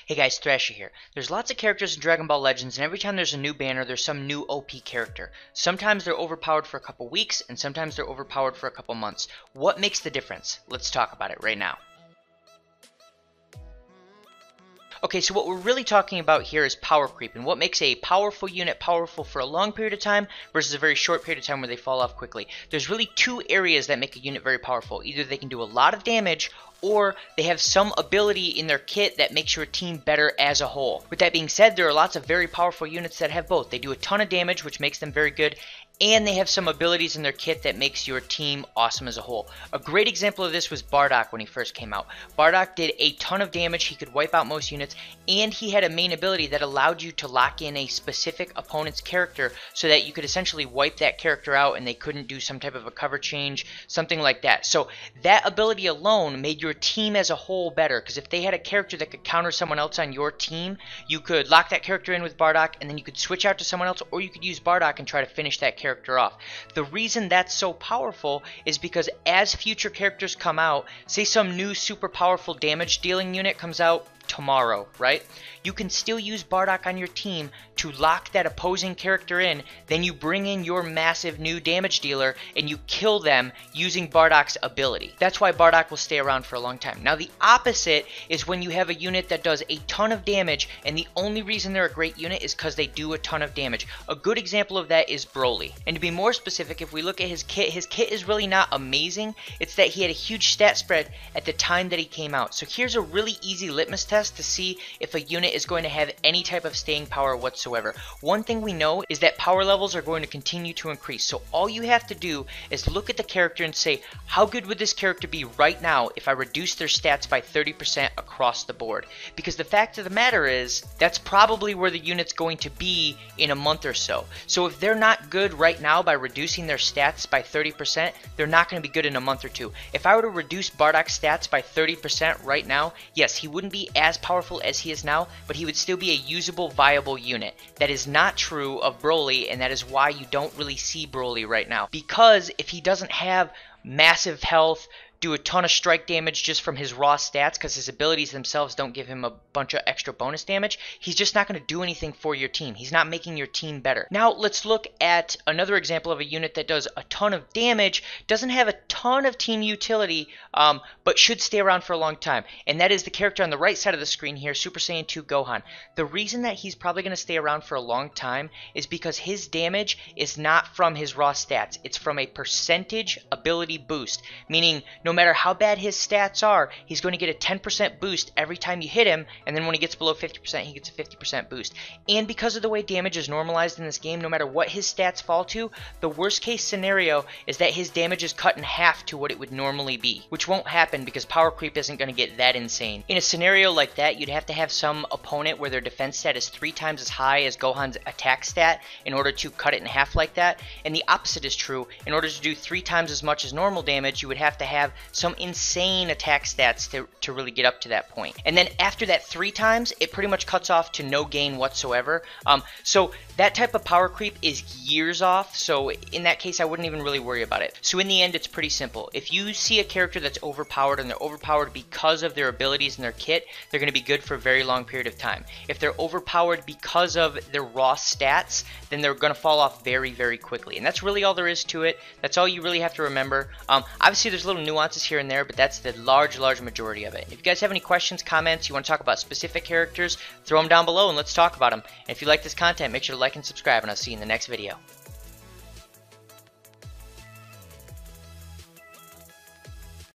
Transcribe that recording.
Hey guys, Thrasher here. There's lots of characters in Dragon Ball Legends, and every time there's a new banner, there's some new OP character. Sometimes they're overpowered for a couple weeks, and sometimes they're overpowered for a couple months. What makes the difference? Let's talk about it right now. Okay, so what we're really talking about here is power creep, and what makes a powerful unit powerful for a long period of time versus a very short period of time where they fall off quickly. There's really two areas that make a unit very powerful. Either they can do a lot of damage, or they have some ability in their kit that makes your team better as a whole. With that being said, there are lots of very powerful units that have both. They do a ton of damage, which makes them very good, and they have some abilities in their kit that makes your team awesome as a whole. A great example of this was Bardock when he first came out. Bardock did a ton of damage, he could wipe out most units, and he had a main ability that allowed you to lock in a specific opponent's character so that you could essentially wipe that character out and they couldn't do some type of a cover change, something like that. So that ability alone made your team as a whole better, because if they had a character that could counter someone else on your team, you could lock that character in with Bardock and then you could switch out to someone else, or you could use Bardock and try to finish that character off. The reason that's so powerful is because as future characters come out, say some new super powerful damage dealing unit comes out tomorrow, right? You can still use Bardock on your team to lock that opposing character in, then you bring in your massive new damage dealer and you kill them using Bardock's ability. That's why Bardock will stay around for a long time. Now the opposite is when you have a unit that does a ton of damage and the only reason they're a great unit is because they do a ton of damage. A good example of that is Broly. And to be more specific, if we look at his kit is really not amazing. It's that he had a huge stat spread at the time that he came out. So here's a really easy litmus test to see if a unit is going to have any type of staying power whatsoever. One thing we know is that power levels are going to continue to increase. So all you have to do is look at the character and say, how good would this character be right now if I reduce their stats by 30% across the board? Because the fact of the matter is, that's probably where the unit's going to be in a month or so. So if they're not good right now by reducing their stats by 30%, they're not going to be good in a month or two. If I were to reduce Bardock's stats by 30% right now, yes, he wouldn't be as powerful as he is now, but he would still be a usable, viable unit. That is not true of Broly, and that is why you don't really see Broly right now. Because if he doesn't have massive health, do a ton of strike damage just from his raw stats, because his abilities themselves don't give him a bunch of extra bonus damage, he's just not going to do anything for your team. He's not making your team better. Now let's look at another example of a unit that does a ton of damage, doesn't have a ton of team utility, but should stay around for a long time, and that is the character on the right side of the screen here, Super Saiyan 2 Gohan. The reason that he's probably going to stay around for a long time is because his damage is not from his raw stats, it's from a percentage ability boost, meaning no matter how bad his stats are, he's going to get a 10% boost every time you hit him, and then when he gets below 50%, he gets a 50% boost. And because of the way damage is normalized in this game, no matter what his stats fall to, the worst case scenario is that his damage is cut in half to what it would normally be, which won't happen because power creep isn't going to get that insane. In a scenario like that, you'd have to have some opponent where their defense stat is 3 times as high as Gohan's attack stat in order to cut it in half like that, and the opposite is true. In order to do 3 times as much as normal damage, you would have to have some insane attack stats to really get up to that point. And then after that 3 times, it pretty much cuts off to no gain whatsoever. So that type of power creep is years off, so in that case I wouldn't even really worry about it. So in the end, it's pretty simple. If you see a character that's overpowered and they're overpowered because of their abilities in their kit, they're going to be good for a very long period of time. If they're overpowered because of their raw stats, then they're going to fall off very, very quickly. And that's really all there is to it. That's all you really have to remember. Obviously there's little nuances here and there, but that's the large majority of it. If you guys have any questions, comments, you want to talk about specific characters, throw them down below and let's talk about them. And if you like this content, make sure to like and subscribe, and I'll see you in the next video.